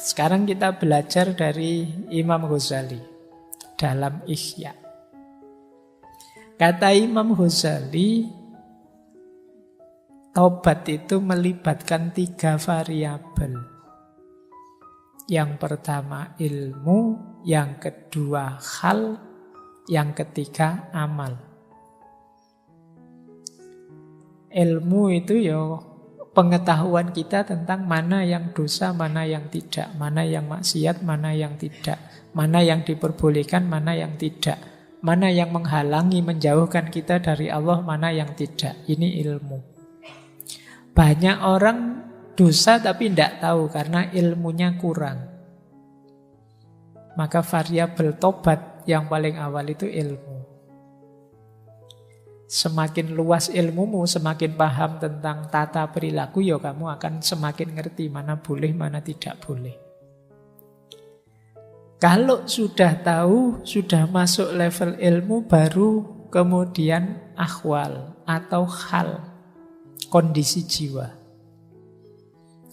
Sekarang kita belajar dari Imam Ghazali dalam Ihya. Kata Imam Ghazali, taubat itu melibatkan 3 variabel. Yang pertama ilmu, yang kedua hal, yang ketiga amal. Ilmu itu ya pengetahuan kita tentang mana yang dosa, mana yang tidak, mana yang maksiat, mana yang tidak, mana yang diperbolehkan, mana yang tidak, mana yang menghalangi, menjauhkan kita dari Allah, mana yang tidak. Ini ilmu. Banyak orang dosa tapi tidak tahu karena ilmunya kurang. Maka variabel tobat yang paling awal itu ilmu. Semakin luas ilmumu, semakin paham tentang tata perilaku, ya kamu akan semakin ngerti mana boleh, mana tidak boleh. Kalau sudah tahu, sudah masuk level ilmu, baru kemudian ahwal atau hal, kondisi jiwa.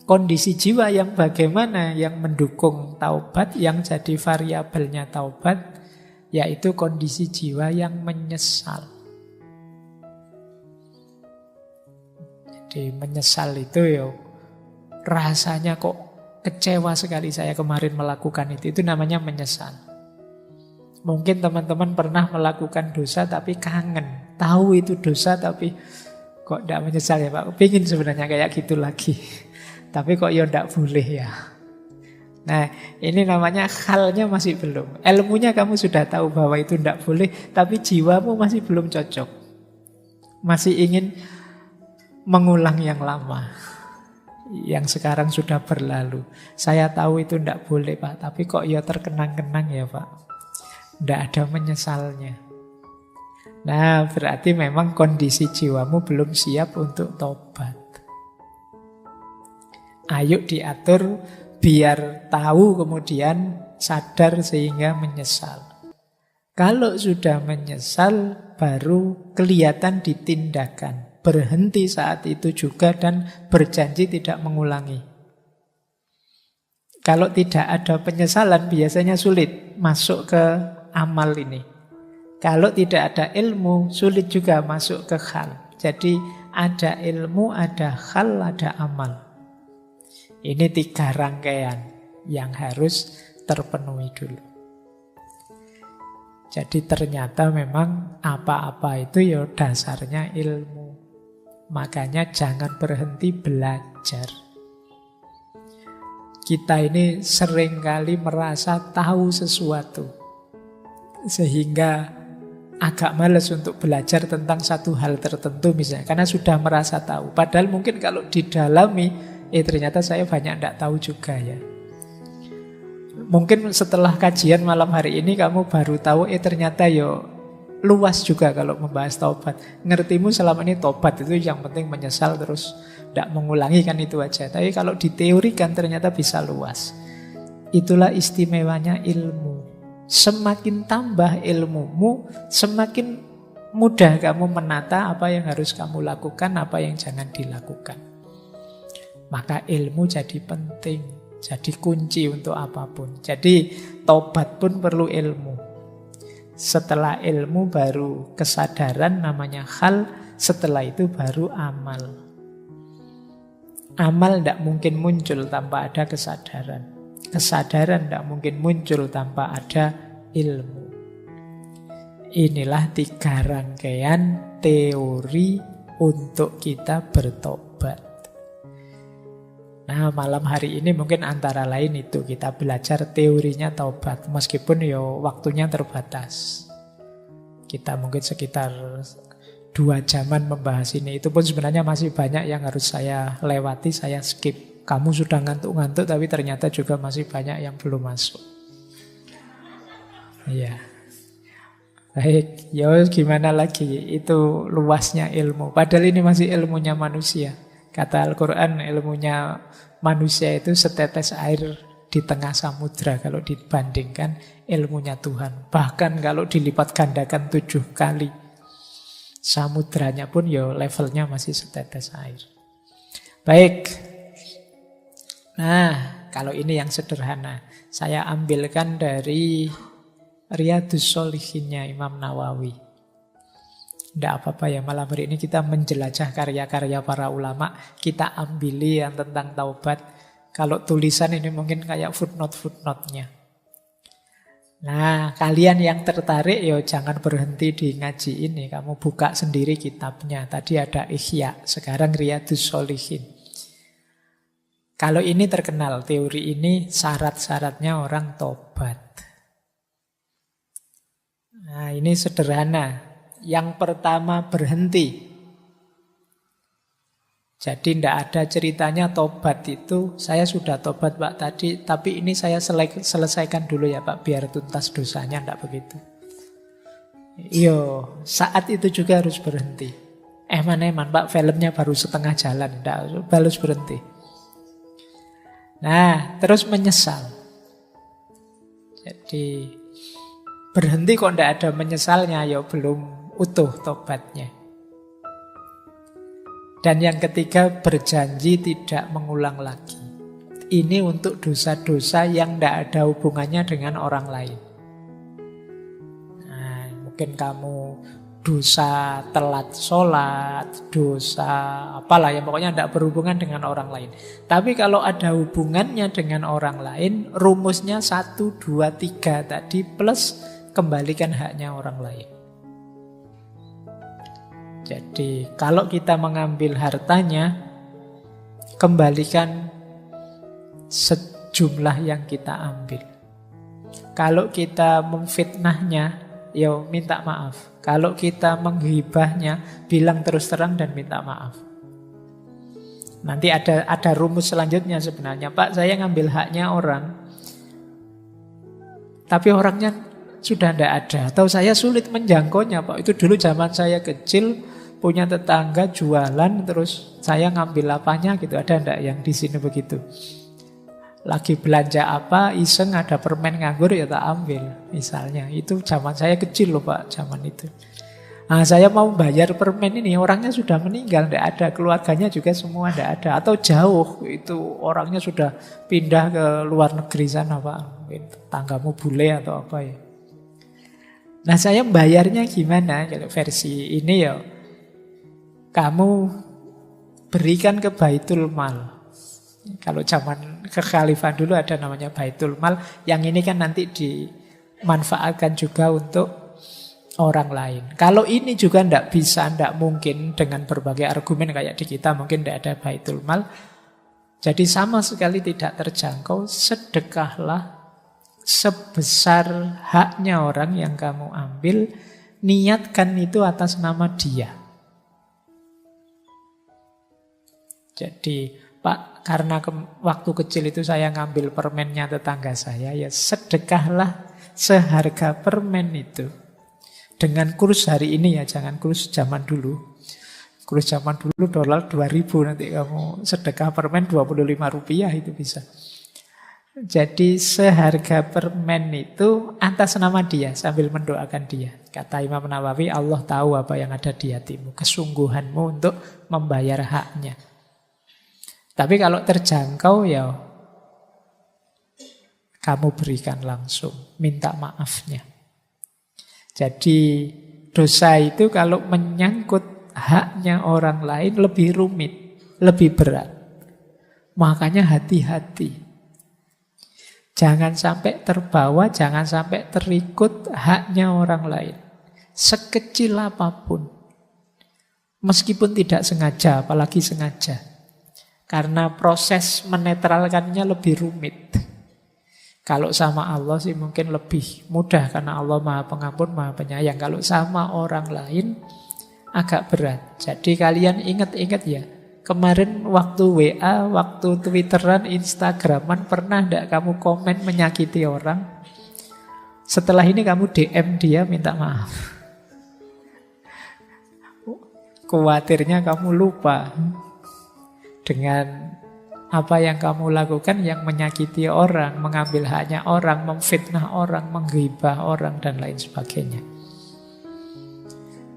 Kondisi jiwa yang bagaimana yang mendukung taubat, yang jadi variabelnya taubat, yaitu kondisi jiwa yang menyesal. Jadi menyesal itu ya rasanya kok kecewa sekali saya kemarin melakukan itu namanya menyesal. Mungkin teman-teman pernah melakukan dosa tapi kangen. Tahu itu dosa tapi kok tidak menyesal ya Pak. Pengen sebenarnya kayak gitu lagi. Tapi kok ya tidak boleh ya. Nah ini namanya halnya masih belum. Ilmunya kamu sudah tahu bahwa itu tidak boleh. Tapi jiwamu masih belum cocok. Masih ingin mengulang yang lama. Yang sekarang sudah berlalu. Saya tahu itu tidak boleh Pak. Tapi kok ya terkenang-kenang ya Pak. Tidak ada menyesalnya. Nah berarti memang kondisi jiwamu belum siap untuk tobat. Ayo diatur biar tahu kemudian sadar sehingga menyesal. Kalau sudah menyesal baru kelihatan di tindakan. Berhenti saat itu juga dan berjanji tidak mengulangi. Kalau tidak ada penyesalan biasanya sulit masuk ke amal ini. Kalau tidak ada ilmu sulit juga masuk ke hal. Jadi ada ilmu, ada hal, ada amal. Ini 3 rangkaian yang harus terpenuhi dulu. Jadi ternyata memang apa-apa itu ya dasarnya ilmu. Makanya jangan berhenti belajar. Kita ini seringkali merasa tahu sesuatu. Sehingga agak malas untuk belajar tentang satu hal tertentu misalnya. Karena sudah merasa tahu. Padahal mungkin kalau didalami, ternyata saya banyak tidak tahu juga ya. Mungkin setelah kajian malam hari ini kamu baru tahu, ternyata ya luas juga kalau membahas taubat. Ngertimu selama ini taubat itu yang penting menyesal terus tidak mengulangi kan itu aja. Tapi kalau diteorikan ternyata bisa luas. Itulah istimewanya ilmu. Semakin tambah ilmumu, semakin mudah kamu menata apa yang harus kamu lakukan, apa yang jangan dilakukan. Maka ilmu jadi penting, jadi kunci untuk apapun. Jadi taubat pun perlu ilmu. Setelah ilmu baru kesadaran namanya hal, setelah itu baru amal. Amal tidak mungkin muncul tanpa ada kesadaran. Kesadaran tidak mungkin muncul tanpa ada ilmu. Inilah 3 rangkaian teori untuk kita bertobat. Nah malam hari ini mungkin antara lain itu kita belajar teorinya taubat. Meskipun ya waktunya terbatas. Kita mungkin sekitar 2 jaman membahas ini. Itu pun sebenarnya masih banyak yang harus saya lewati, saya skip. Kamu sudah ngantuk-ngantuk tapi ternyata juga masih banyak yang belum masuk. Iya. Baik, ya gimana lagi? Itu luasnya ilmu. Padahal ini masih ilmunya manusia. Kata Al-Quran, ilmunya manusia itu setetes air di tengah samudra kalau dibandingkan ilmunya Tuhan. Bahkan kalau dilipat gandakan 7 kali, samudranya pun ya levelnya masih setetes air. Baik. Nah, Kalau ini yang sederhana, saya ambilkan dari Riyadhus Shalihinnya Imam Nawawi. Tidak apa-apa ya, malam hari ini kita menjelajah karya-karya para ulama, kita ambili yang tentang taubat. Kalau tulisan ini mungkin kayak footnote-footnote-nya. Nah, kalian yang tertarik ya jangan berhenti di ngaji ini. Kamu buka sendiri kitabnya. Tadi ada Ihya, sekarang Riyadhus Shalihin. Kalau ini terkenal, teori ini syarat-syaratnya orang tobat. Nah, ini sederhana. Yang pertama berhenti. Jadi tidak ada ceritanya tobat itu, saya sudah tobat Pak tadi, tapi ini saya selesaikan dulu ya Pak, biar tuntas dosanya, tidak begitu. Iya, saat itu juga harus berhenti. Eman-eman Pak, filmnya baru setengah jalan, tidak, harus berhenti. Nah, terus menyesal. Jadi berhenti kok tidak ada menyesalnya, ya belum utuh tobatnya. Dan yang ketiga, berjanji tidak mengulang lagi. Ini untuk dosa-dosa yang tidak ada hubungannya dengan orang lain. Nah, mungkin kamu dosa telat sholat, dosa apalah ya, pokoknya tidak berhubungan dengan orang lain. Tapi kalau ada hubungannya dengan orang lain, rumusnya 1, 2, 3 tadi plus kembalikan haknya orang lain. Jadi kalau kita mengambil hartanya, kembalikan sejumlah yang kita ambil. Kalau kita memfitnahnya, ya minta maaf. Kalau kita menghibahnya, bilang terus terang dan minta maaf. Nanti ada rumus selanjutnya sebenarnya. Pak, saya ngambil haknya orang, tapi orangnya sudah tidak ada. Atau saya sulit menjangkaunya Pak. Itu dulu zaman saya kecil, punya tetangga jualan, terus saya ngambil apanya gitu. Ada enggak yang di sini begitu? Lagi belanja apa, iseng ada permen nganggur ya tak ambil. Misalnya, itu zaman saya kecil loh Pak, zaman itu. Nah, saya mau bayar permen ini, orangnya sudah meninggal, enggak ada. Keluarganya juga semua enggak ada. Atau jauh, itu orangnya sudah pindah ke luar negeri sana Pak. Mungkin tetanggamu bule atau apa ya. Nah, saya bayarnya gimana? Kalau versi ini ya, kamu berikan ke Baitul Mal. Kalau zaman kekhalifahan dulu ada namanya Baitul Mal. Yang ini kan nanti dimanfaatkan juga untuk orang lain. Kalau ini juga tidak bisa, tidak mungkin dengan berbagai argumen kayak di kita, mungkin tidak ada Baitul Mal. Jadi sama sekali tidak terjangkau, sedekahlah sebesar haknya orang yang kamu ambil, niatkan itu atas nama dia. Jadi, Pak, karena waktu kecil itu saya ngambil permennya tetangga saya, ya sedekahlah seharga permen itu. Dengan kurs hari ini ya, jangan kurs zaman dulu. Kurs zaman dulu dolar 2000, nanti kamu sedekah permen 25 rupiah itu bisa. Jadi seharga permen itu atas nama dia, sambil mendoakan dia. Kata Imam Nawawi, Allah tahu apa yang ada di hatimu, kesungguhanmu untuk membayar haknya. Tapi kalau terjangkau ya kamu berikan langsung, minta maafnya. Jadi dosa itu kalau menyangkut haknya orang lain lebih rumit, lebih berat. Makanya hati-hati. Jangan sampai terbawa, jangan sampai terikut haknya orang lain. Sekecil apapun. Meskipun tidak sengaja, apalagi sengaja. Karena proses menetralkannya lebih rumit. Kalau sama Allah sih mungkin lebih mudah, karena Allah Maha Pengampun, Maha Penyayang. Kalau sama orang lain agak berat. Jadi kalian ingat-ingat ya, kemarin waktu WA, waktu Twitteran, Instagraman, pernah enggak kamu komen menyakiti orang? Setelah ini kamu DM dia minta maaf. Khawatirnya kamu lupa dengan apa yang kamu lakukan yang menyakiti orang, mengambil haknya orang, memfitnah orang, menggibah orang, dan lain sebagainya.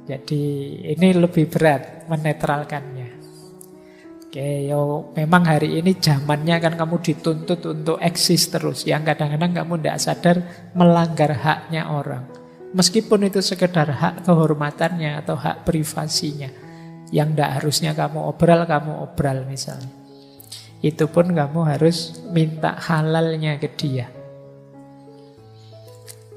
Jadi ini lebih berat menetralkannya. Oke, yo memang hari ini zamannya kan kamu dituntut untuk eksis terus. Yang kadang-kadang kamu tidak sadar melanggar haknya orang. Meskipun itu sekedar hak kehormatannya atau hak privasinya. Yang tidak harusnya kamu obral misalnya. Itu pun kamu harus minta halalnya ke dia.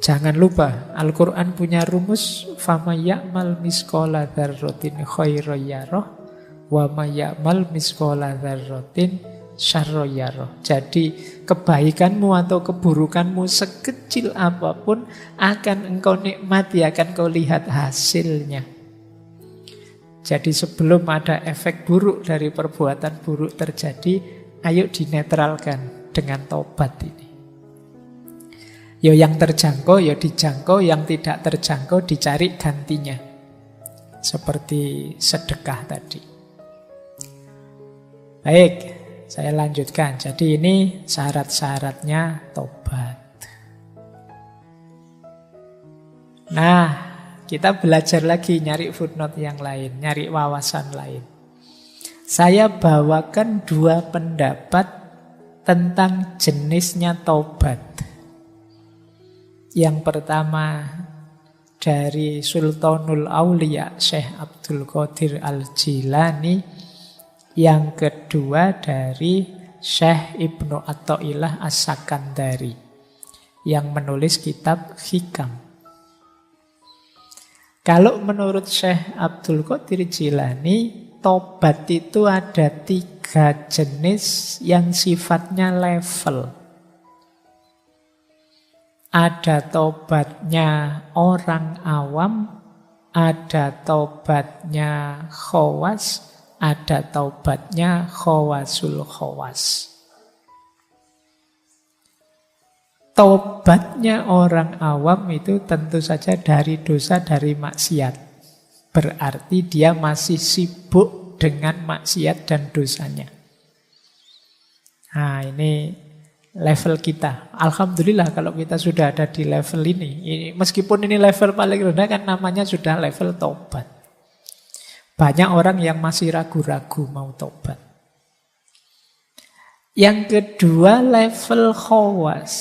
Jangan lupa, Al-Quran punya rumus, فَمَنْ يَعْمَلْ مِثْقَالَ ذَرَّةٍ خَيْرًا يَرَهُ وَمَنْ يَعْمَلْ مِثْقَالَ ذَرَّةٍ شَرًّا يَرَهُ. Jadi kebaikanmu atau keburukanmu sekecil apapun akan engkau nikmati, akan kau lihat hasilnya. Jadi sebelum ada efek buruk dari perbuatan buruk terjadi, ayo dinetralkan dengan tobat ini. Ya yang terjangkau, ya dijangkau. Yang tidak terjangkau, dicari gantinya. Seperti sedekah tadi. Baik, saya lanjutkan. Jadi ini syarat-syaratnya tobat. Nah, kita belajar lagi nyari footnote yang lain, nyari wawasan lain. Saya bawakan 2 pendapat tentang jenisnya tobat. Yang pertama dari Sultanul Aulia Syekh Abdul Qadir Al-Jilani. Yang kedua dari Syekh Ibnu Athaillah As-Sakandari yang menulis kitab Hikam. Kalau menurut Syekh Abdul Qadir Jilani, tobat itu ada 3 jenis yang sifatnya level. Ada tobatnya orang awam, ada tobatnya khawas, ada tobatnya khawasul khawas. Tobatnya orang awam itu tentu saja dari dosa, dari maksiat. Berarti dia masih sibuk dengan maksiat dan dosanya. Nah, ini level kita. Alhamdulillah kalau kita sudah ada di level ini. Meskipun ini level paling rendah kan namanya sudah level tobat. Banyak orang yang masih ragu-ragu mau tobat. Yang kedua level khawas.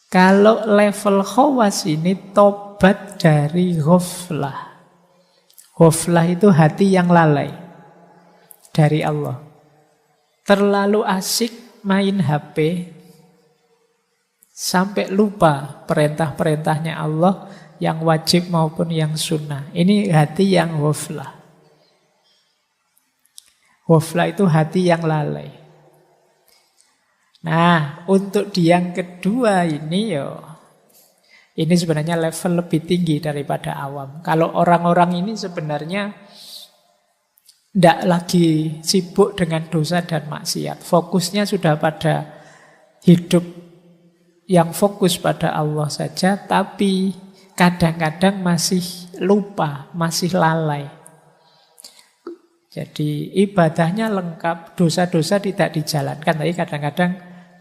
Kalau level khawas ini tobat dari ghaflah. Ghaflah itu hati yang lalai dari Allah. Terlalu asik main HP sampai lupa perintah-perintahnya Allah yang wajib maupun yang sunnah. Ini hati yang ghaflah. Ghaflah itu hati yang lalai. Nah, untuk di yang kedua ini ini sebenarnya level lebih tinggi daripada awam. Kalau orang-orang ini sebenarnya tidak lagi sibuk dengan dosa dan maksiat. Fokusnya sudah pada hidup yang fokus pada Allah saja. Tapi kadang-kadang masih lupa, masih lalai. Jadi ibadahnya lengkap, dosa-dosa tidak dijalankan. Tapi kadang-kadang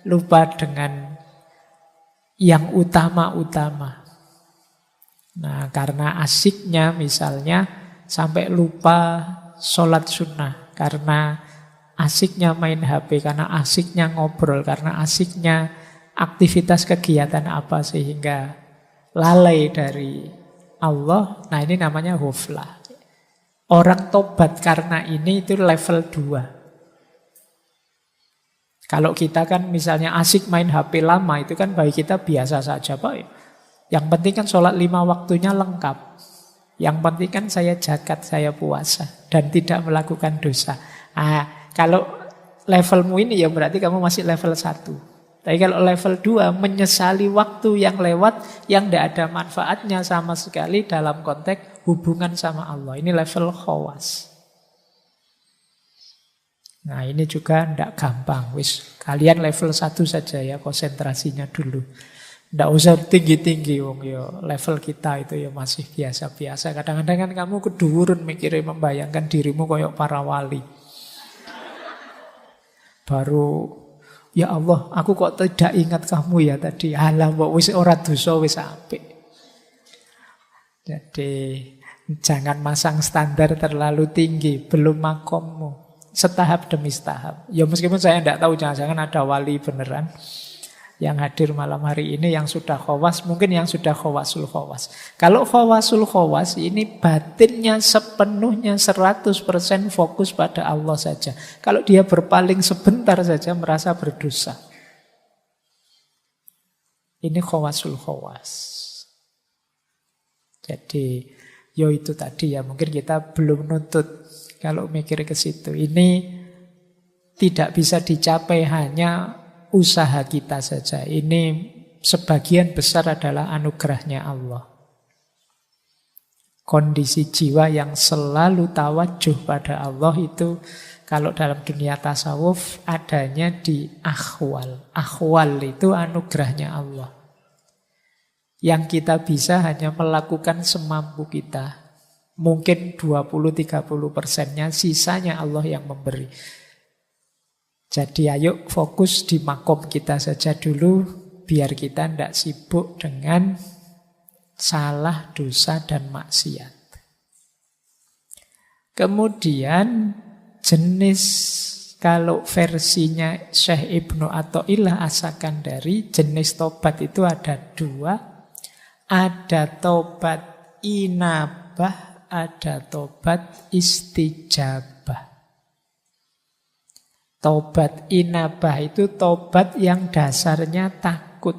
lupa dengan yang utama-utama. Nah, karena asiknya misalnya sampai lupa sholat sunnah, karena asiknya main HP, karena asiknya ngobrol, karena asiknya aktivitas kegiatan apa sehingga lalai dari Allah. Nah, ini namanya ghaflah. Orang tobat karena ini itu level 2. Kalau kita kan misalnya asik main HP lama, itu kan bagi kita biasa saja, Pak. Yang penting kan sholat 5 waktunya lengkap. Yang penting kan saya zakat, saya puasa, dan tidak melakukan dosa. Kalau levelmu ini ya berarti kamu masih level 1. Tapi kalau level 2, menyesali waktu yang lewat, yang tidak ada manfaatnya sama sekali dalam konteks hubungan sama Allah. Ini level khawas. Nah, ini juga tidak gampang. Kalian level 1 saja ya, konsentrasinya dulu. Tidak usah tinggi-tinggi, level kita itu ya masih biasa-biasa. Kadang-kadang kan kamu keduwuran mikirnya, membayangkan dirimu kayak para wali. Baru, ya Allah, aku kok tidak ingat kamu ya tadi. Alah, mbok wis ora dosa wis apik. Jadi Jangan masang standar terlalu tinggi, belum makommu. Setahap demi setahap. Ya meskipun saya tidak tahu, jangan-jangan ada wali beneran yang hadir malam hari ini yang sudah khawas, mungkin yang sudah khawasul khawas. Kalau khawasul khawas ini batinnya sepenuhnya 100% fokus pada Allah saja. Kalau dia berpaling sebentar saja merasa berdosa. Ini khawasul khawas. Jadi, yo itu tadi ya, mungkin kita belum nuntut kalau mikir ke situ. Ini tidak bisa dicapai hanya usaha kita saja. Ini sebagian besar adalah anugerahnya Allah. Kondisi jiwa yang selalu tawajuh pada Allah itu kalau dalam dunia tasawuf adanya di akhwal. Akhwal itu anugerahnya Allah. Yang kita bisa hanya melakukan semampu kita. Mungkin 20-30%-nya, sisanya Allah yang memberi. Jadi ayo fokus di makom kita saja dulu, biar kita tidak sibuk dengan salah, dosa, dan maksiat. Kemudian jenis, kalau versinya Syekh Ibnu Athaillah As-Sakandari, jenis tobat itu ada dua. Ada tobat inabah, ada tobat istijabah. Tobat inabah itu tobat yang dasarnya takut.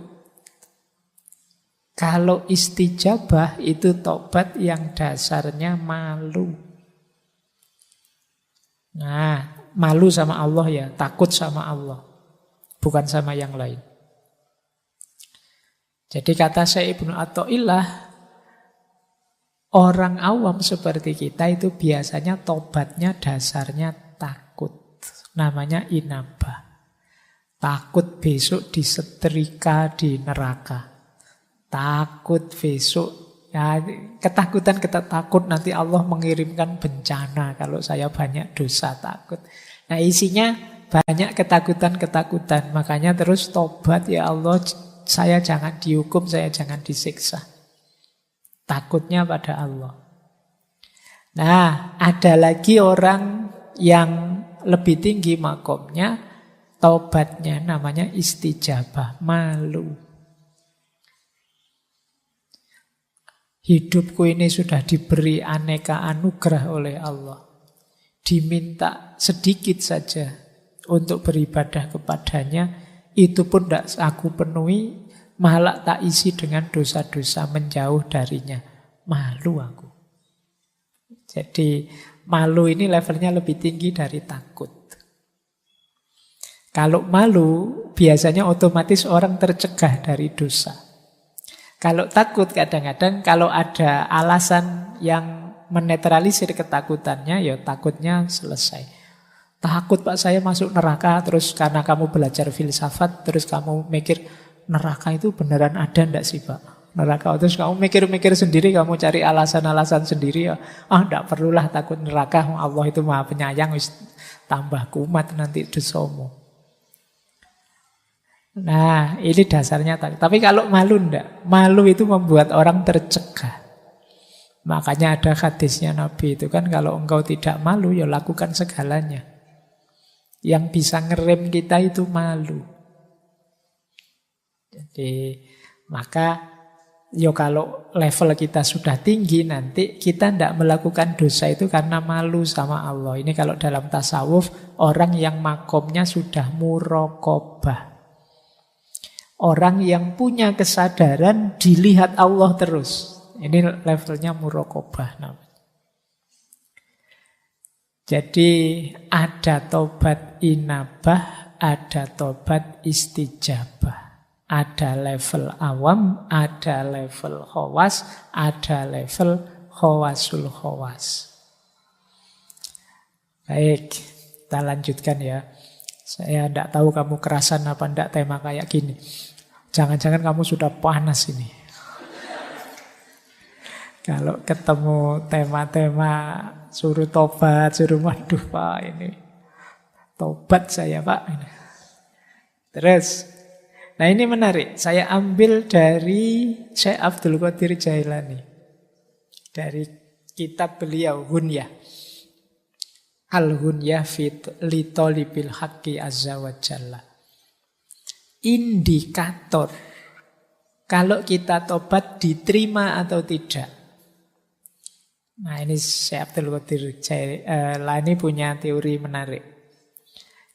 Kalau istijabah itu tobat yang dasarnya malu. Nah, malu sama Allah ya, takut sama Allah, bukan sama yang lain. Jadi kata Syekh Ibnu Athaillah, orang awam seperti kita itu biasanya tobatnya dasarnya takut. Namanya inabah. Takut besok disetrika di neraka. Takut besok, ya ketakutan kita takut nanti Allah mengirimkan bencana kalau saya banyak dosa, takut. Nah isinya banyak ketakutan-ketakutan. Makanya terus tobat, ya Allah saya jangan dihukum, saya jangan disiksa. Takutnya pada Allah. Nah ada lagi orang yang lebih tinggi makomnya, taubatnya namanya istijabah, malu. Hidupku ini sudah diberi aneka anugerah oleh Allah. Diminta sedikit saja untuk beribadah kepadanya, itu pun tidak aku penuhi, malah tak isi dengan dosa-dosa, menjauh darinya. Malu aku. Jadi malu ini levelnya lebih tinggi dari takut. Kalau malu, biasanya otomatis orang tercegah dari dosa. Kalau takut, kadang-kadang kalau ada alasan yang menetralisir ketakutannya, ya takutnya selesai. Takut Pak saya masuk neraka, terus karena kamu belajar filsafat, terus kamu mikir, neraka itu beneran ada enggak sih Pak? Neraka, terus kamu mikir-mikir sendiri, kamu cari alasan-alasan sendiri, ya enggak perlulah takut neraka, Allah itu maha penyayang, wis tambah kumat nanti dosamu. Nah ini dasarnya takut. Tapi kalau malu enggak, malu itu membuat orang tercegah. Makanya ada hadisnya Nabi itu kan, kalau engkau tidak malu ya lakukan segalanya. Yang bisa ngerem kita itu malu. Jadi maka yo kalau level kita sudah tinggi, nanti kita tidak melakukan dosa itu karena malu sama Allah. Ini kalau dalam tasawuf, orang yang makomnya sudah muraqabah. Orang yang punya kesadaran dilihat Allah terus. Ini levelnya muraqabah namanya. Jadi ada tobat inabah, ada tobat istijabah. Ada level awam, ada level khawas, ada level khawasul khawas. Baik, kita lanjutkan ya. Saya tidak tahu kamu kerasan apa tidak tema kayak gini. Jangan-jangan kamu sudah panas ini. Kalau ketemu tema-tema suruh tobat, suruh waduh Pak ini. Tobat saya Pak. Terus, nah ini menarik, saya ambil dari Syekh Abdul Qadir Jailani. Dari kitab beliau Hunyah. Al-Hunyah li Thalibil Haqqi Azza wa Jalla. Indikator kalau kita tobat diterima atau tidak. Nah, ini Syekh Abdul Qadir Jailani punya teori menarik.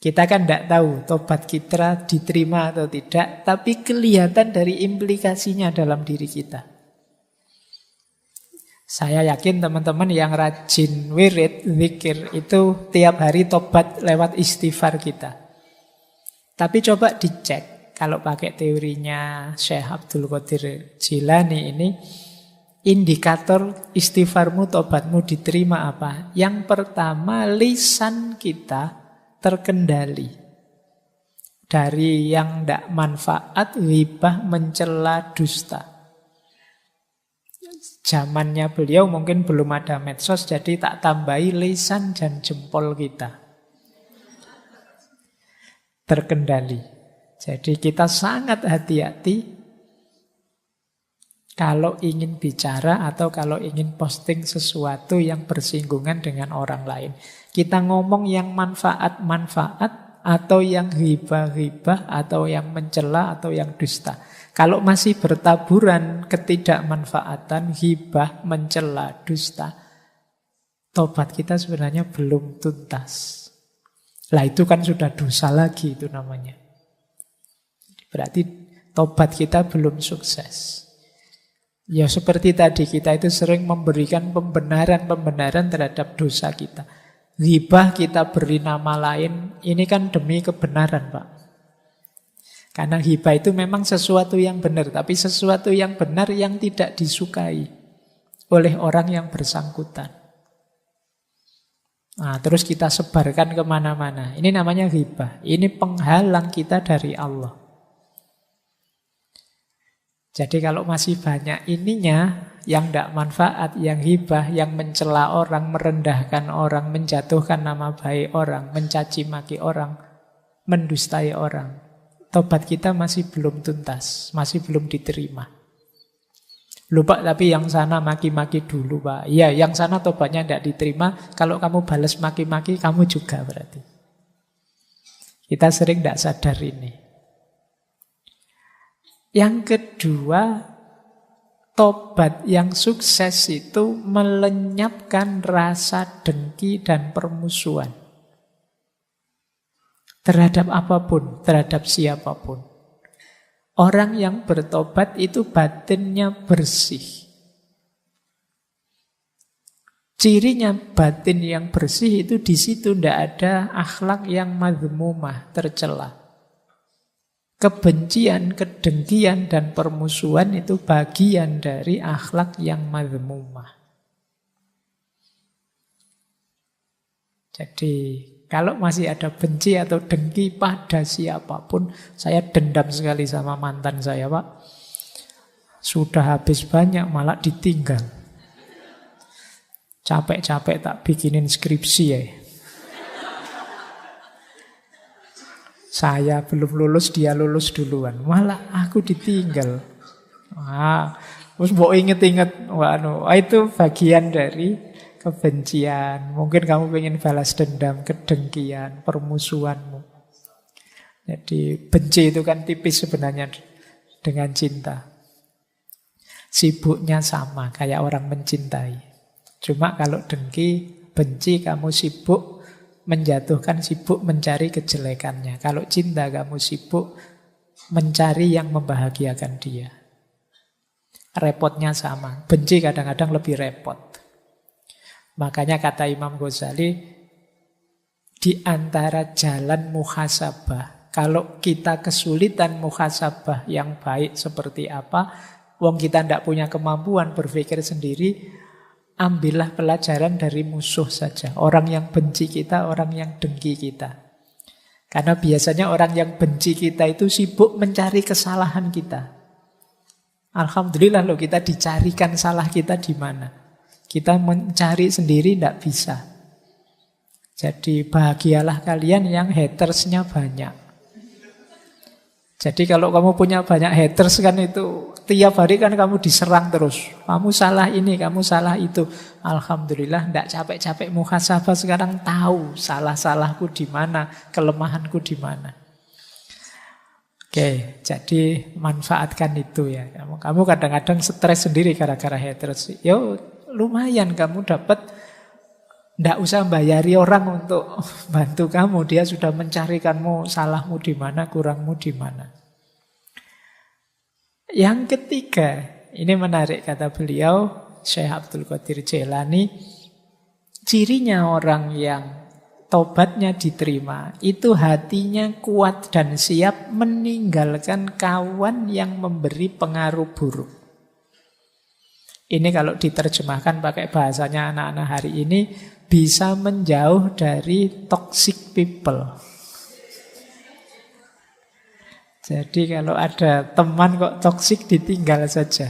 Kita kan tidak tahu tobat kita diterima atau tidak, tapi kelihatan dari implikasinya dalam diri kita. Saya yakin teman-teman yang rajin wirid, zikir itu tiap hari tobat lewat istighfar kita. Tapi coba dicek. Kalau pakai teorinya Syekh Abdul Qadir Jailani ini, indikator istighfarmu, tobatmu diterima apa? Yang pertama, lisan kita terkendali dari yang tidak manfaat, ghibah, mencela, dusta. Zamannya beliau mungkin belum ada medsos, jadi tak tambahi lisan dan jempol kita terkendali. Jadi kita sangat hati-hati kalau ingin bicara atau kalau ingin posting sesuatu yang bersinggungan dengan orang lain. Kita ngomong yang manfaat-manfaat atau yang ghibah-ghibah atau yang mencela atau yang dusta. Kalau masih bertaburan ketidakmanfaatan, ghibah, mencela, dusta, tobat kita sebenarnya belum tuntas. Lah itu kan sudah dosa lagi itu namanya. Berarti tobat kita belum sukses. Ya seperti tadi, kita itu sering memberikan pembenaran-pembenaran terhadap dosa kita. Ghibah kita beri nama lain, ini kan demi kebenaran, Pak. Karena ghibah itu memang sesuatu yang benar, tapi sesuatu yang benar yang tidak disukai oleh orang yang bersangkutan. Nah, terus kita sebarkan kemana-mana. Ini namanya ghibah. Ini penghalang kita dari Allah. Jadi kalau masih banyak ininya, yang tidak manfaat, yang hibah, yang mencela orang, merendahkan orang, menjatuhkan nama baik orang, mencaci maki orang, mendustai orang, tobat kita masih belum tuntas, masih belum diterima. Lupa tapi yang sana maki-maki dulu, Pak. Iya, yang sana tobatnya tidak diterima, kalau kamu balas maki-maki, kamu juga berarti. Kita sering tidak sadar ini. Yang kedua, tobat yang sukses itu melenyapkan rasa dengki dan permusuhan terhadap apapun, terhadap siapapun. Orang yang bertobat itu batinnya bersih. Cirinya batin yang bersih itu di situ tidak ada akhlak yang madhmumah, tercela. Kebencian, kedengkian, dan permusuhan itu bagian dari akhlak yang madhmumah. Jadi, kalau masih ada benci atau dengki pada siapapun, saya dendam sekali sama mantan saya, Pak. Sudah habis banyak, malah ditinggal. Capek-capek tak bikinin skripsi ya. Saya belum lulus, dia lulus duluan. Malah aku ditinggal. Terus mau inget-inget. Itu bagian dari kebencian. Mungkin kamu pengen balas dendam, kedengkian, permusuhanmu. Jadi benci itu kan tipis sebenarnya dengan cinta. Sibuknya sama, kayak orang mencintai. Cuma kalau dengki, benci, kamu sibuk menjatuhkan, sibuk mencari kejelekannya. Kalau cinta, kamu sibuk mencari yang membahagiakan dia. Repotnya sama. Benci kadang-kadang lebih repot. Makanya kata Imam Ghazali, di antara jalan muhasabah, kalau kita kesulitan muhasabah yang baik seperti apa, wong kita tidak punya kemampuan berpikir sendiri, ambillah pelajaran dari musuh saja. Orang yang benci kita, orang yang dengki kita. Karena biasanya orang yang benci kita itu sibuk mencari kesalahan kita. Alhamdulillah loh, kita dicarikan salah kita di mana. Kita mencari sendiri tidak bisa. Jadi bahagialah kalian yang hatersnya banyak. Jadi kalau kamu punya banyak haters kan itu Tiap hari kan kamu diserang terus. Kamu salah ini, kamu salah itu. Alhamdulillah tidak capek-capek muhasabah, sekarang tahu salah-salahku di mana, kelemahanku di mana. Oke, jadi manfaatkan itu ya. Kamu kadang-kadang stres sendiri gara-gara haters. Yo, lumayan kamu dapat, tidak usah bayari orang untuk bantu kamu. Dia sudah mencarikanmu salahmu di mana, kurangmu di mana. Yang ketiga, ini menarik kata beliau, Syekh Abdul Qadir Jailani, cirinya orang yang tobatnya diterima, itu hatinya kuat dan siap meninggalkan kawan yang memberi pengaruh buruk. Ini kalau diterjemahkan pakai bahasanya anak-anak hari ini, bisa menjauh dari toxic people. Jadi kalau ada teman kok toksik, ditinggal saja.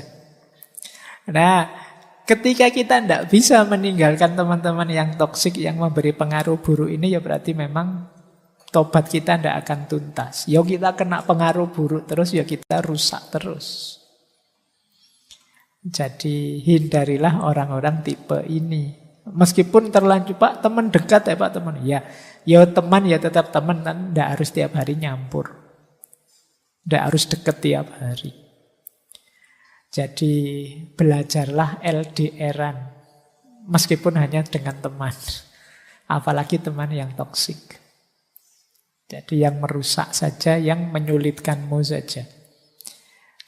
Nah, ketika kita tidak bisa meninggalkan teman-teman yang toksik, yang memberi pengaruh buruk ini, ya berarti memang tobat kita tidak akan tuntas. Ya kita kena pengaruh buruk terus, ya kita rusak terus. Jadi hindarilah orang-orang tipe ini. Meskipun terlanjur, Pak teman dekat ya Pak teman. Ya teman ya tetap teman, kan tidak harus tiap hari nyampur. Tidak harus deket tiap hari. Jadi belajarlah LDR-an. Meskipun hanya dengan teman. Apalagi teman yang toksik. Jadi yang merusak saja, yang menyulitkanmu saja.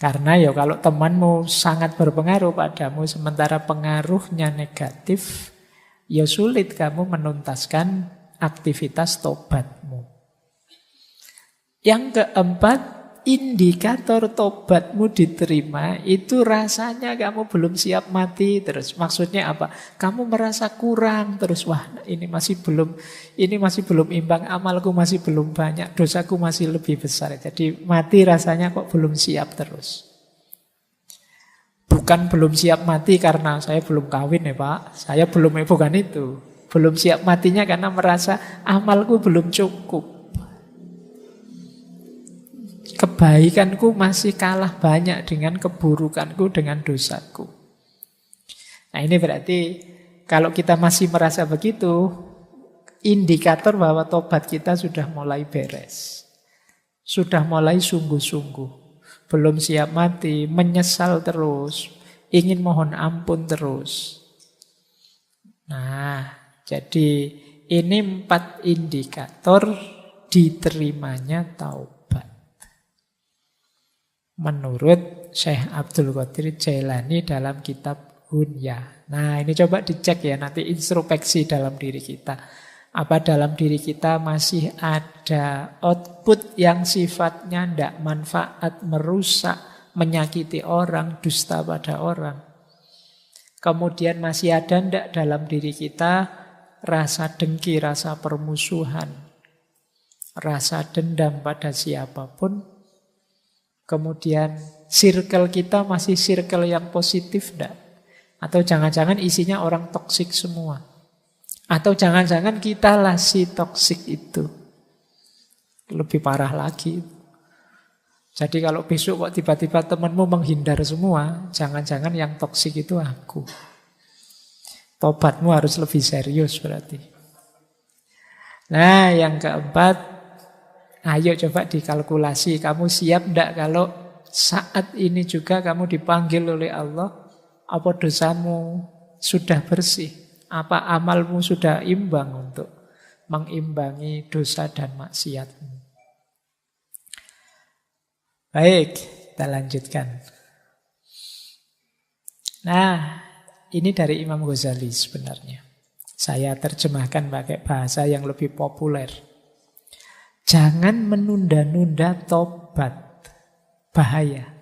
Karena ya kalau temanmu sangat berpengaruh padamu, sementara pengaruhnya negatif, ya sulit kamu menuntaskan aktivitas tobatmu. Yang keempat, indikator tobatmu diterima itu rasanya kamu belum siap mati terus. Maksudnya apa? Kamu merasa kurang terus. Wah, ini masih belum imbang, amalku masih belum banyak, dosaku masih lebih besar. Jadi mati rasanya kok belum siap terus. Bukan belum siap mati karena saya belum kawin ya Pak. Saya belum, bukan itu. Belum siap matinya karena merasa amalku belum cukup. Kebaikanku masih kalah banyak dengan keburukanku, dengan dosaku. Nah ini berarti kalau kita masih merasa begitu, indikator bahwa tobat kita sudah mulai beres. Sudah mulai sungguh-sungguh. Belum siap mati, menyesal terus, ingin mohon ampun terus. Nah, jadi ini 4 indikator diterimanya taubat. Menurut Syekh Abdul Qadir Jailani dalam kitab Hunya. Nah ini coba dicek ya, nanti introspeksi dalam diri kita. Apa dalam diri kita masih ada output yang sifatnya tidak manfaat, merusak, menyakiti orang, dusta pada orang. Kemudian masih ada tidak dalam diri kita rasa dengki, rasa permusuhan, rasa dendam pada siapapun. Kemudian circle kita masih circle yang positif enggak? Atau jangan-jangan isinya orang toksik semua? Atau jangan-jangan kita lah si toksik itu? Lebih parah lagi. Jadi kalau besok kok tiba-tiba temanmu menghindar semua, jangan-jangan yang toksik itu aku. Tobatmu harus lebih serius berarti. Nah yang keempat, ayo coba dikalkulasi, kamu siap enggak kalau saat ini juga kamu dipanggil oleh Allah? Apa dosamu sudah bersih? Apa amalmu sudah imbang untuk mengimbangi dosa dan maksiatmu? Baik, kita lanjutkan. Nah, ini dari Imam Ghazali sebenarnya. Saya terjemahkan pakai bahasa yang lebih populer. Jangan menunda-nunda tobat. Bahaya.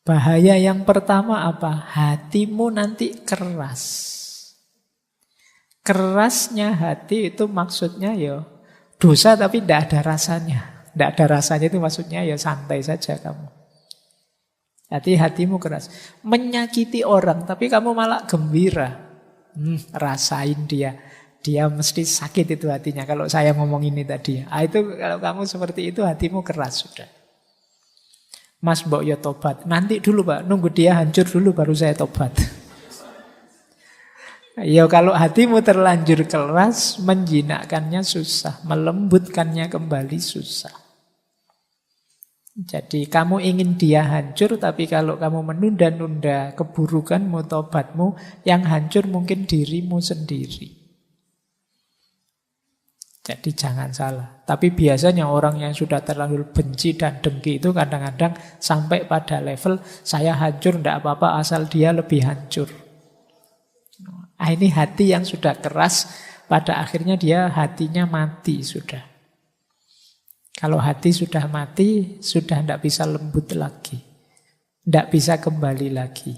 Bahaya yang pertama apa? Hatimu nanti keras. Kerasnya hati itu maksudnya ya dosa tapi tidak ada rasanya. Tidak ada rasanya itu maksudnya ya santai saja kamu. Hatimu keras. Menyakiti orang tapi kamu malah gembira. Rasain dia. Dia mesti sakit itu hatinya kalau saya ngomong ini tadi. Itu kalau kamu seperti itu hatimu keras sudah. Mas mbok ya tobat. Nanti dulu Pak, nunggu dia hancur dulu baru saya tobat. Ya kalau hatimu terlanjur keras, menjinakkannya susah, melembutkannya kembali susah. Jadi kamu ingin dia hancur, tapi kalau kamu menunda-nunda keburukanmu, tobatmu, yang hancur mungkin dirimu sendiri. Jadi jangan salah. Tapi biasanya orang yang sudah terlalu benci dan dengki itu kadang-kadang sampai pada level saya hancur, tidak apa-apa asal dia lebih hancur. Ini hati yang sudah keras, pada akhirnya dia hatinya mati sudah. Kalau hati sudah mati, sudah tidak bisa lembut lagi. Tidak bisa kembali lagi.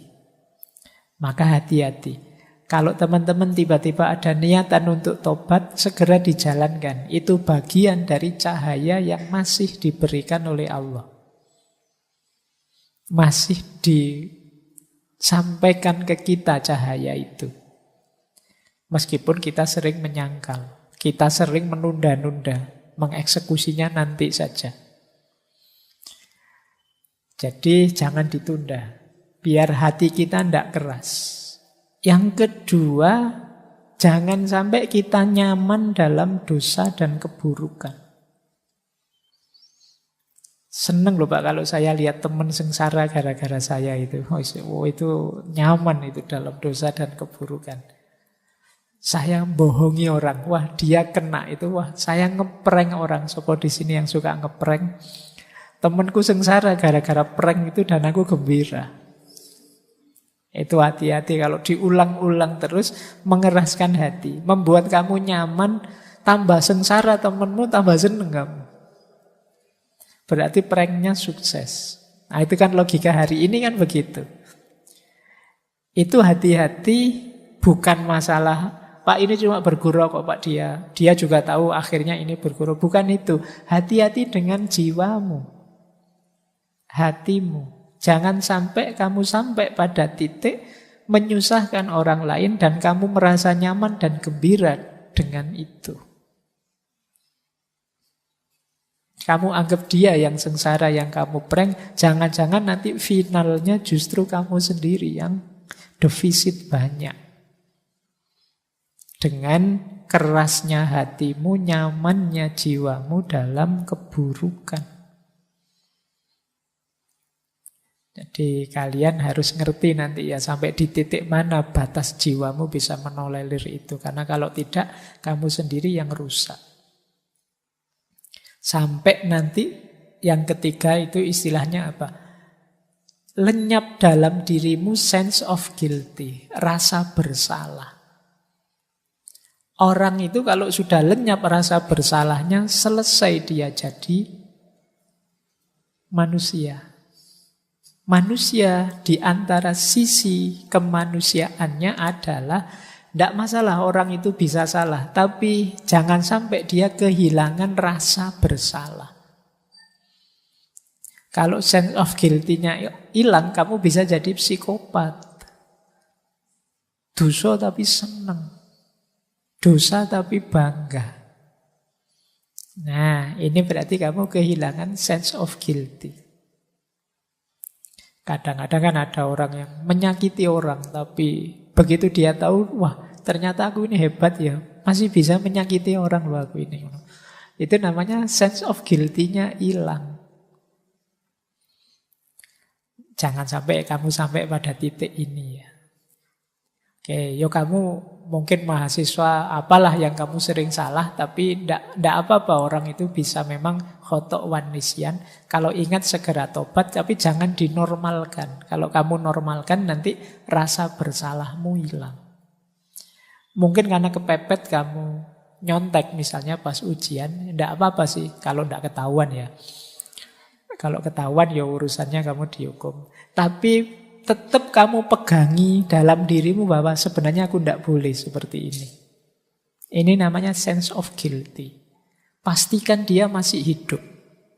Maka hati-hati. Kalau teman-teman tiba-tiba ada niatan untuk tobat, segera dijalankan. Itu bagian dari cahaya yang masih diberikan oleh Allah. Masih disampaikan ke kita cahaya itu. Meskipun kita sering menyangkal, kita sering menunda-nunda, mengeksekusinya nanti saja. Jadi jangan ditunda, biar hati kita tidak keras. Yang kedua, jangan sampai kita nyaman dalam dosa dan keburukan. Seneng loh Pak kalau saya lihat teman sengsara gara-gara saya itu. Oh itu nyaman itu dalam dosa dan keburukan. Saya bohongi orang, wah dia kena itu, wah saya ngeprank orang. Sopo di sini yang suka ngeprank? Temanku sengsara gara-gara prank itu dan aku gembira. Itu hati-hati kalau diulang-ulang terus, mengeraskan hati, membuat kamu nyaman, tambah sengsara temanmu, tambah seneng kamu. Berarti pranknya sukses. Nah itu kan logika hari ini kan begitu. Itu hati-hati, bukan masalah Pak ini cuma bergurau kok Pak dia juga tahu akhirnya ini bergurau. Bukan itu. Hati-hati dengan jiwamu. Hatimu. Jangan sampai kamu sampai pada titik menyusahkan orang lain dan kamu merasa nyaman dan gembira dengan itu. Kamu anggap dia yang sengsara, yang kamu prank. Jangan-jangan nanti finalnya justru kamu sendiri yang defisit banyak. Dengan kerasnya hatimu, nyamannya jiwamu dalam keburukan. Jadi kalian harus ngerti nanti ya sampai di titik mana batas jiwamu bisa menolerir itu. Karena kalau tidak, kamu sendiri yang rusak. Sampai nanti yang ketiga itu istilahnya apa? Lenyap dalam dirimu sense of guilty, rasa bersalah. Orang itu kalau sudah lenyap rasa bersalahnya, selesai dia jadi manusia. Manusia di antara sisi kemanusiaannya adalah tidak masalah orang itu bisa salah, tapi jangan sampai dia kehilangan rasa bersalah. Kalau sense of guilty-nya hilang, kamu bisa jadi psikopat. Dosa tapi senang. Dosa tapi bangga. Nah, ini berarti kamu kehilangan sense of guilty. Kadang-kadang kan ada orang yang menyakiti orang, tapi begitu dia tahu, wah ternyata aku ini hebat ya, masih bisa menyakiti orang loh aku ini. Itu namanya sense of guilty-nya hilang. Jangan sampai kamu sampai pada titik ini ya. Oke, yo kamu mungkin mahasiswa apalah yang kamu sering salah, tapi ndak apa-apa orang itu bisa memang khotok wan nisyan. Kalau ingat segera tobat, tapi jangan dinormalkan. Kalau kamu normalkan nanti rasa bersalahmu hilang. Mungkin karena kepepet kamu nyontek misalnya pas ujian, ndak apa-apa sih kalau ndak ketahuan ya. Kalau ketahuan ya urusannya kamu dihukum. Tapi tetap kamu pegangi dalam dirimu bahwa sebenarnya aku tidak boleh seperti ini. Ini namanya sense of guilty. Pastikan dia masih hidup.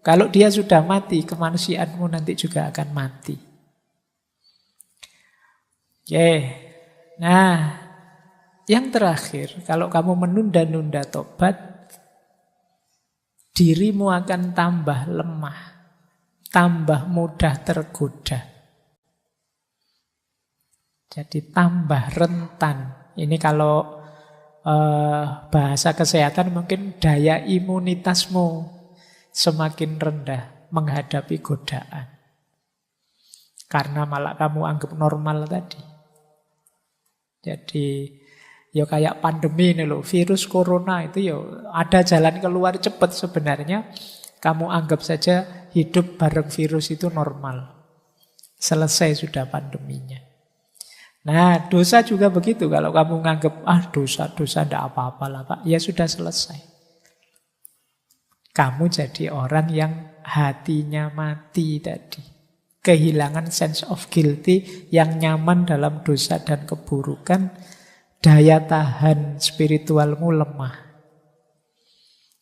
Kalau dia sudah mati, kemanusiaanmu nanti juga akan mati. Oke. Nah, yang terakhir, kalau kamu menunda-nunda tobat, dirimu akan tambah lemah. tambah mudah tergoda. Jadi tambah rentan. Ini kalau bahasa kesehatan mungkin daya imunitasmu semakin rendah menghadapi godaan. Karena malah kamu anggap normal tadi. Jadi ya kayak pandemi ini loh, virus corona itu ya ada jalan keluar cepat sebenarnya. Kamu anggap saja hidup bareng virus itu normal. Selesai sudah pandeminya. Nah, dosa juga begitu. Kalau kamu nganggap, dosa tidak apa-apa lah Pak, ya sudah selesai. Kamu jadi orang yang hatinya mati tadi. Kehilangan sense of guilty, yang nyaman dalam dosa dan keburukan. Daya tahan spiritualmu lemah.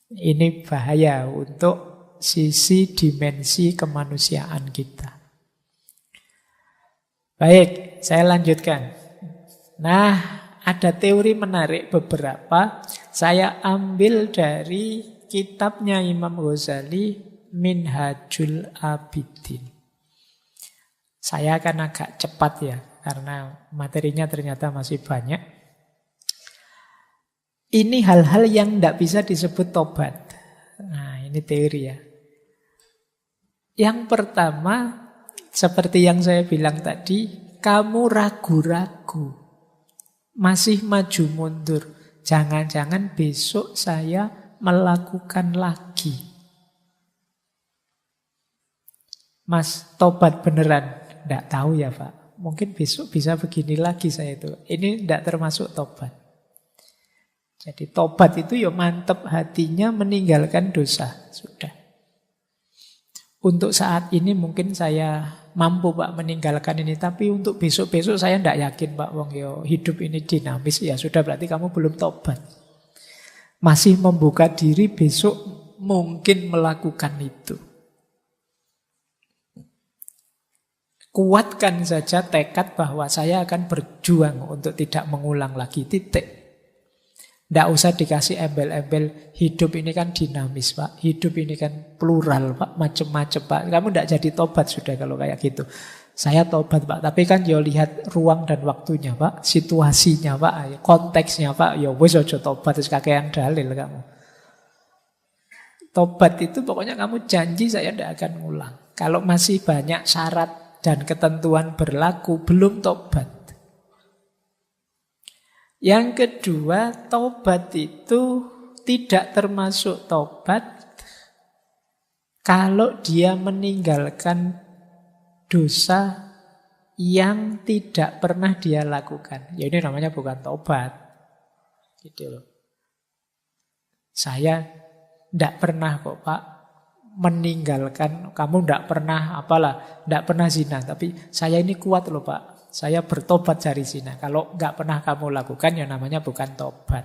Ini bahaya untuk sisi dimensi kemanusiaan kita. Baik, saya lanjutkan. Nah, ada teori menarik beberapa. Saya ambil dari kitabnya Imam Ghazali, Minhajul Abidin. Saya akan agak cepat ya, karena materinya ternyata masih banyak. Ini hal-hal yang tidak bisa disebut tobat. Nah, ini teori ya. Yang pertama, seperti yang saya bilang tadi, kamu ragu-ragu, masih maju mundur. Jangan-jangan besok saya melakukan lagi. Mas, tobat beneran? Tidak tahu ya Pak. Mungkin besok bisa begini lagi saya itu. Ini tidak termasuk tobat. Jadi tobat itu ya mantep hatinya meninggalkan dosa. Sudah. Untuk saat ini mungkin saya mampu Pak meninggalkan ini. Tapi untuk besok-besok saya tidak yakin Pak. Wong yo hidup ini dinamis. Ya sudah, berarti kamu belum tobat. Masih membuka diri besok mungkin melakukan itu. Kuatkan saja tekad bahwa saya akan berjuang untuk tidak mengulang lagi, titik. Tidak usah dikasih embel-embel, hidup ini kan dinamis Pak, hidup ini kan plural Pak, macam-macam Pak. Kamu tidak jadi tobat sudah kalau kayak gitu. Saya tobat Pak, tapi kan yo lihat ruang dan waktunya Pak, situasinya Pak, konteksnya Pak, yo wis aja tobat terus kakean dalil kamu. Tobat itu pokoknya kamu janji saya tidak akan ngulang. Kalau masih banyak syarat dan ketentuan berlaku, belum tobat. Yang kedua, tobat itu tidak termasuk tobat kalau dia meninggalkan dosa yang tidak pernah dia lakukan. Ya ini namanya bukan tobat. Gitu loh. Saya tidak pernah kok Pak meninggalkan, kamu tidak pernah tidak pernah zina, tapi saya ini kuat loh Pak. Saya bertobat dari zina. Kalau nggak pernah kamu lakukan, ya namanya bukan tobat.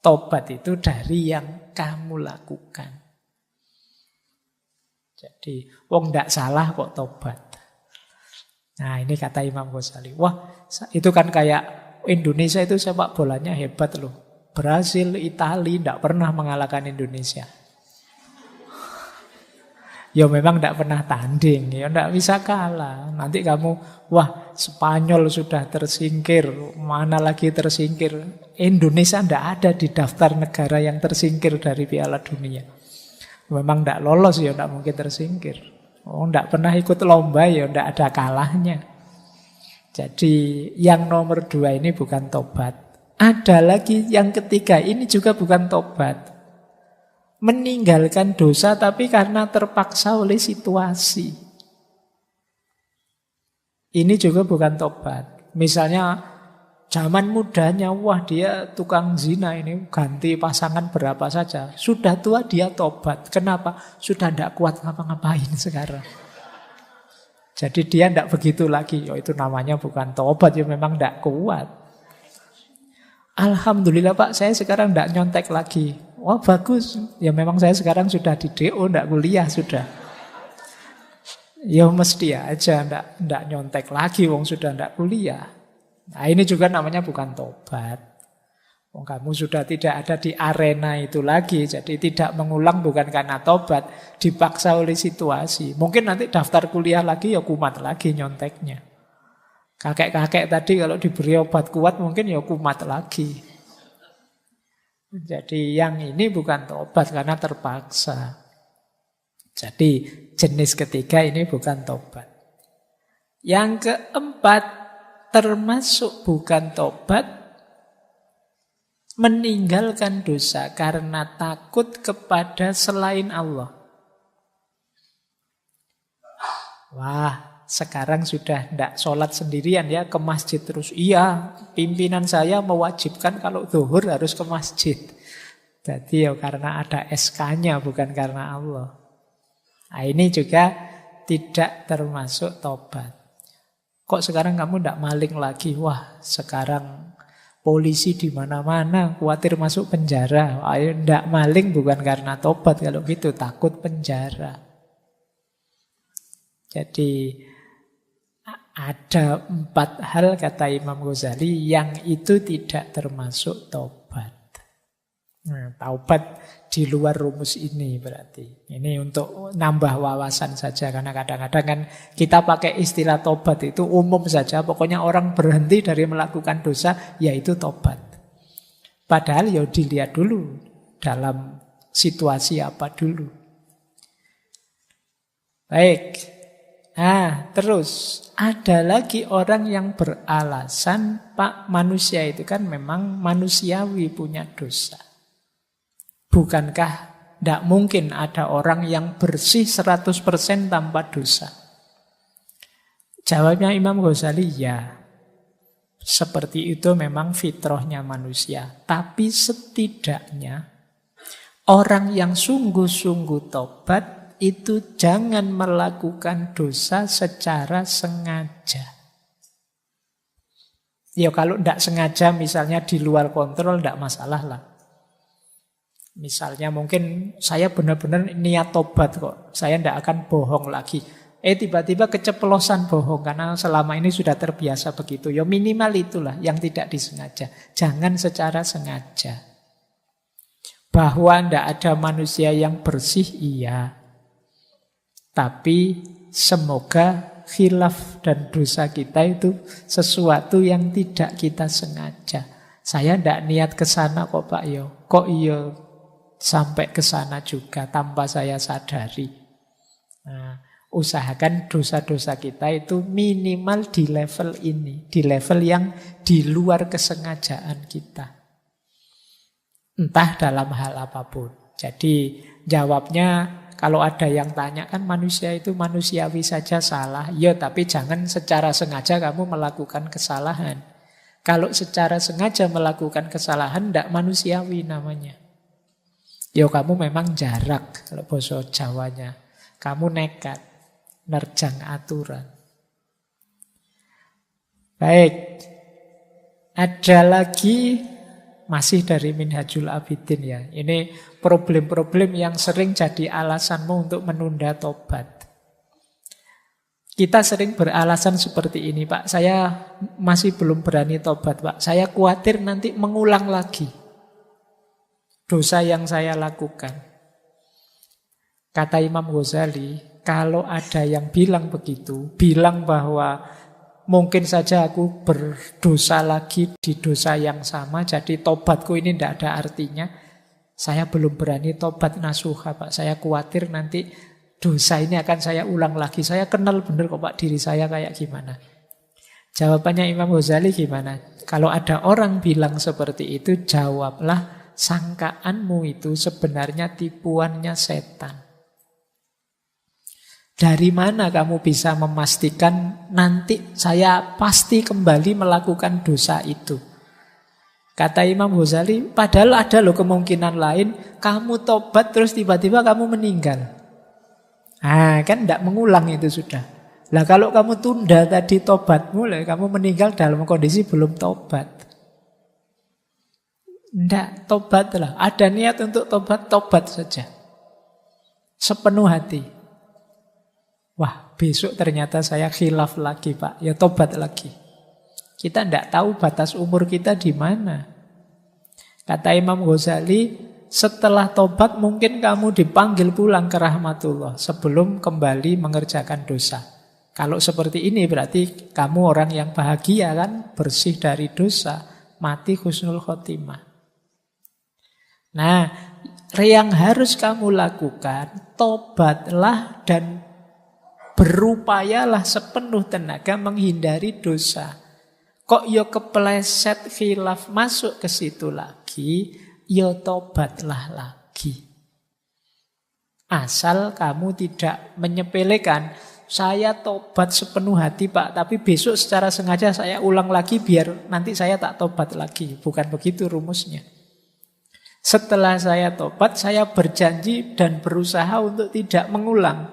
Tobat itu dari yang kamu lakukan. Jadi, wong nggak salah kok tobat. Nah, ini kata Imam Ghazali. Wah, itu kan kayak Indonesia itu sepak bolanya hebat loh. Brasil, Italia nggak pernah mengalahkan Indonesia. Ya memang tidak pernah tanding, ya tidak bisa kalah. Nanti kamu, wah Spanyol sudah tersingkir, mana lagi tersingkir. Indonesia tidak ada di daftar negara yang tersingkir dari Piala Dunia. Memang tidak lolos, ya tidak mungkin tersingkir. Oh, tidak pernah ikut lomba, ya tidak ada kalahnya. Jadi yang nomor 2 ini bukan tobat. Ada lagi yang ketiga, ini juga bukan tobat. Meninggalkan dosa tapi karena terpaksa oleh situasi. Ini juga bukan tobat. Misalnya zaman mudanya, wah dia tukang zina ini, ganti pasangan berapa saja. Sudah tua dia tobat. Kenapa? Sudah tidak kuat ngapa-ngapain sekarang. Jadi dia tidak begitu lagi. Oh, itu namanya bukan tobat, ya memang tidak kuat. Alhamdulillah Pak, saya sekarang tidak nyontek lagi. Wah bagus, ya memang saya sekarang sudah di DO, tidak kuliah sudah. Ya mesti aja, tidak nyontek lagi, wong sudah tidak kuliah. Nah ini juga namanya bukan tobat. Oh, kamu sudah tidak ada di arena itu lagi, jadi tidak mengulang bukan karena tobat, dipaksa oleh situasi. Mungkin nanti daftar kuliah lagi ya kumat lagi nyonteknya. Kakek-kakek tadi kalau diberi obat kuat mungkin ya kumat lagi. Jadi yang ini bukan tobat karena terpaksa. Jadi jenis ketiga ini bukan tobat. Yang keempat, termasuk bukan tobat, meninggalkan dosa karena takut kepada selain Allah. Wah, sekarang sudah tidak sholat sendirian ya, ke masjid terus. Iya, pimpinan saya mewajibkan kalau zuhur harus ke masjid. Jadi ya karena ada SK-nya, bukan karena Allah. Nah, ini juga tidak termasuk tobat. Kok sekarang kamu tidak maling lagi? Wah, sekarang polisi di mana-mana, khawatir masuk penjara. Ayo, tidak maling bukan karena tobat, kalau gitu takut penjara. Jadi ada 4 hal kata Imam Ghazali yang itu tidak termasuk tobat. Nah, taubat di luar rumus ini berarti. Ini untuk nambah wawasan saja, karena kadang-kadang kan kita pakai istilah tobat itu umum saja. Pokoknya orang berhenti dari melakukan dosa, yaitu tobat. Padahal ya dilihat dulu dalam situasi apa dulu. Baik. Nah, terus ada lagi orang yang beralasan, Pak, manusia itu kan memang manusiawi punya dosa. Bukankah tidak mungkin ada orang yang bersih 100% tanpa dosa? Jawabnya Imam Ghazali, ya. Seperti itu memang fitrahnya manusia. Tapi setidaknya orang yang sungguh-sungguh tobat itu jangan melakukan dosa secara sengaja. Ya kalau tidak sengaja misalnya di luar kontrol tidak masalah lah. Misalnya mungkin saya benar-benar niat tobat kok. Saya tidak akan bohong lagi. Tiba-tiba keceplosan bohong karena selama ini sudah terbiasa begitu. Ya minimal itulah yang tidak disengaja. Jangan secara sengaja. Bahwa tidak ada manusia yang bersih, iya. Tapi semoga khilaf dan dosa kita itu sesuatu yang tidak kita sengaja. Saya tidak niat ke sana kok Pak Yo. Kok iya sampai ke sana juga tanpa saya sadari. Nah, usahakan dosa-dosa kita itu minimal di level ini, di level yang di luar kesengajaan kita. Entah dalam hal apapun. Jadi jawabnya kalau ada yang tanya kan manusia itu manusiawi saja salah. Ya tapi jangan secara sengaja kamu melakukan kesalahan. Kalau secara sengaja melakukan kesalahan tidak manusiawi namanya. Ya kamu memang jarak kalau bahasa Jawanya. Kamu nekat, nerjang aturan. Baik. Ada lagi masih dari Minhajul Abidin ya. Ini problem-problem yang sering jadi alasanmu untuk menunda tobat. Kita sering beralasan seperti ini, Pak. Saya masih belum berani tobat, Pak. Saya khawatir nanti mengulang lagi dosa yang saya lakukan. Kata Imam Ghazali, kalau ada yang bilang begitu, bilang bahwa mungkin saja aku berdosa lagi di dosa yang sama, jadi tobatku ini tidak ada artinya. Saya belum berani tobat nasuha, Pak. Saya khawatir nanti dosa ini akan saya ulang lagi. Saya kenal benar kok Pak diri saya kayak gimana. Jawabannya Imam Ghazali gimana? Kalau ada orang bilang seperti itu, jawablah, sangkaanmu itu sebenarnya tipuannya setan. Dari mana kamu bisa memastikan nanti saya pasti kembali melakukan dosa itu? Kata Imam Ghazali, padahal ada loh kemungkinan lain, kamu tobat terus tiba-tiba kamu meninggal. Kan tidak mengulang itu sudah. Lah kalau kamu tunda tadi tobatmu, kamu meninggal dalam kondisi belum tobat. Tidak, tobatlah. Ada niat untuk tobat, tobat saja. Sepenuh hati. Wah, besok ternyata saya khilaf lagi, Pak. Ya tobat lagi. Kita tidak tahu batas umur kita di mana. Kata Imam Ghazali, setelah tobat mungkin kamu dipanggil pulang ke rahmatullah sebelum kembali mengerjakan dosa. Kalau seperti ini berarti kamu orang yang bahagia kan, bersih dari dosa, mati husnul khotimah. Nah, yang harus kamu lakukan, tobatlah dan berupayalah sepenuh tenaga menghindari dosa. Kok yo kepleset khilaf masuk ke situ lagi, yo tobatlah lagi. Asal kamu tidak menyepelekan, saya tobat sepenuh hati Pak, tapi besok secara sengaja saya ulang lagi biar nanti saya tak tobat lagi. Bukan begitu rumusnya. Setelah saya tobat, saya berjanji dan berusaha untuk tidak mengulang.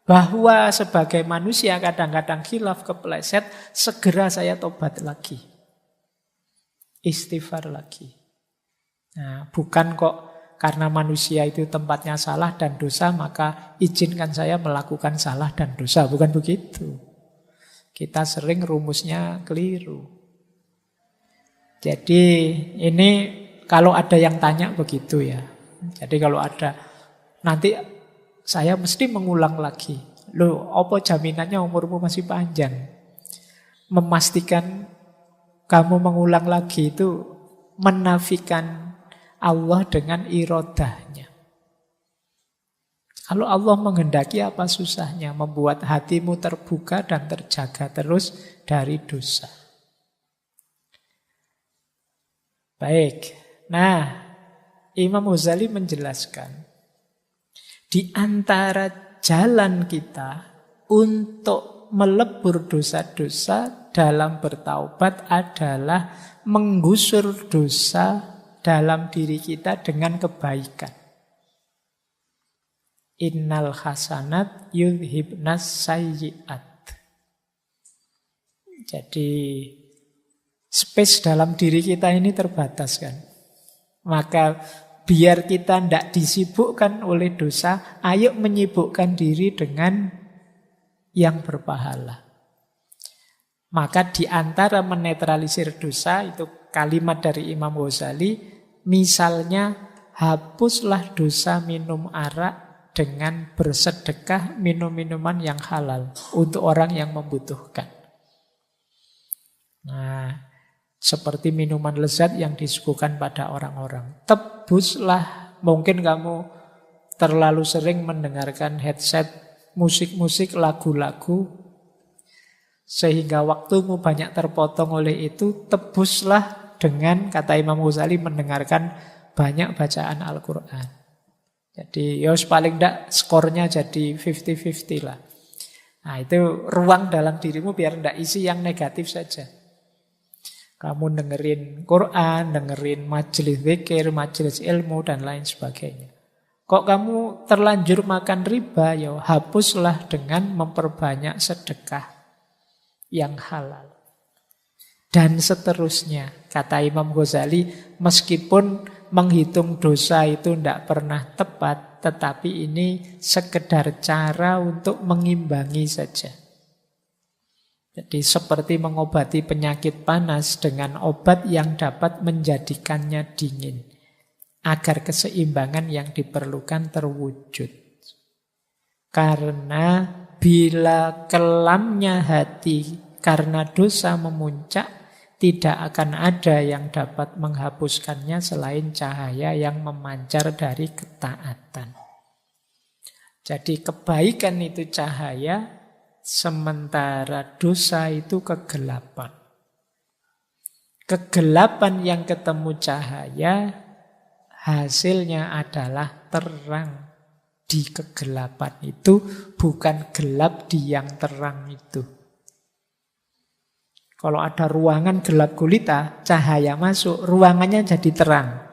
Bahwa sebagai manusia kadang-kadang khilaf kepleset, segera saya tobat lagi. Istighfar lagi. Nah, bukan kok karena manusia itu tempatnya salah dan dosa, maka izinkan saya melakukan salah dan dosa. Bukan begitu. Kita sering rumusnya keliru. Jadi ini kalau ada yang tanya begitu ya. Jadi kalau ada, nanti saya mesti mengulang lagi. Loh, apa jaminannya umurmu masih panjang? Memastikan kamu mengulang lagi itu menafikan Allah dengan irodahnya. Kalau Allah menghendaki, apa susahnya membuat hatimu terbuka dan terjaga terus dari dosa. Baik. Nah, Imam Ghazali menjelaskan, di antara jalan kita untuk melebur dosa-dosa dalam bertaubat adalah menggusur dosa dalam diri kita dengan kebaikan. Innal hasanat yudhibnas sayyi'at. Jadi space dalam diri kita ini terbatas kan. Maka biar kita tidak disibukkan oleh dosa, ayo menyibukkan diri dengan yang berpahala. Maka di antara menetralisir dosa, itu kalimat dari Imam Ghazali, misalnya hapuslah dosa minum arak dengan bersedekah minum minuman yang halal untuk orang yang membutuhkan. Nah, seperti minuman lezat yang disuguhkan pada orang-orang. Tebuslah, mungkin kamu terlalu sering mendengarkan headset, musik-musik, lagu-lagu, sehingga waktumu banyak terpotong oleh itu. Tebuslah dengan, kata Imam Ghazali, mendengarkan banyak bacaan Al-Quran. Jadi paling tidak skornya jadi 50-50 lah. Nah, itu ruang dalam dirimu biar tidak isi yang negatif saja. Kamu dengerin Quran, dengerin majelis zikir, majelis ilmu, dan lain sebagainya. Kok kamu terlanjur makan riba, ya hapuslah dengan memperbanyak sedekah yang halal. Dan seterusnya, kata Imam Ghazali, meskipun menghitung dosa itu tidak pernah tepat, tetapi ini sekedar cara untuk mengimbangi saja. Jadi seperti mengobati penyakit panas dengan obat yang dapat menjadikannya dingin, agar keseimbangan yang diperlukan terwujud. Karena bila kelamnya hati karena dosa memuncak, tidak akan ada yang dapat menghapuskannya selain cahaya yang memancar dari ketaatan. Jadi kebaikan itu cahaya, sementara dosa itu kegelapan. Kegelapan yang ketemu cahaya, hasilnya adalah terang di kegelapan itu, bukan gelap di yang terang itu. Kalau ada ruangan gelap gulita, cahaya masuk, ruangannya jadi terang,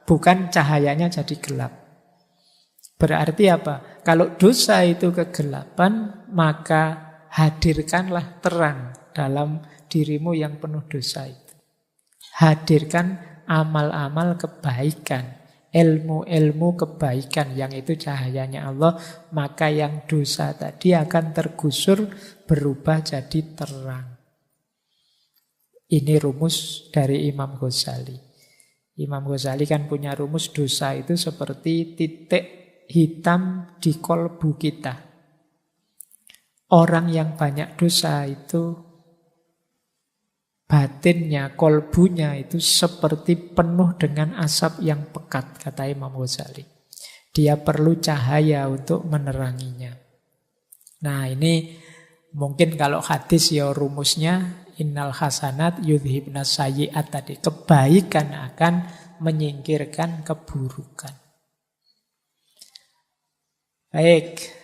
bukan cahayanya jadi gelap. Berarti apa? Kalau dosa itu kegelapan, maka hadirkanlah terang dalam dirimu yang penuh dosa itu. Hadirkan amal-amal kebaikan, ilmu-ilmu kebaikan, yang itu cahayanya Allah, maka yang dosa tadi akan tergusur, berubah jadi terang. Ini rumus dari Imam Ghazali. Imam Ghazali kan punya rumus dosa itu seperti titik hitam di kolbu kita. Orang yang banyak dosa itu batinnya, kolbunya itu seperti penuh dengan asap yang pekat, kata Imam Ghazali. Dia perlu cahaya untuk meneranginya. Nah ini mungkin kalau hadis ya rumusnya innal hasanat yudhibnas sayyi'at tadi. Kebaikan akan menyingkirkan keburukan. Baik.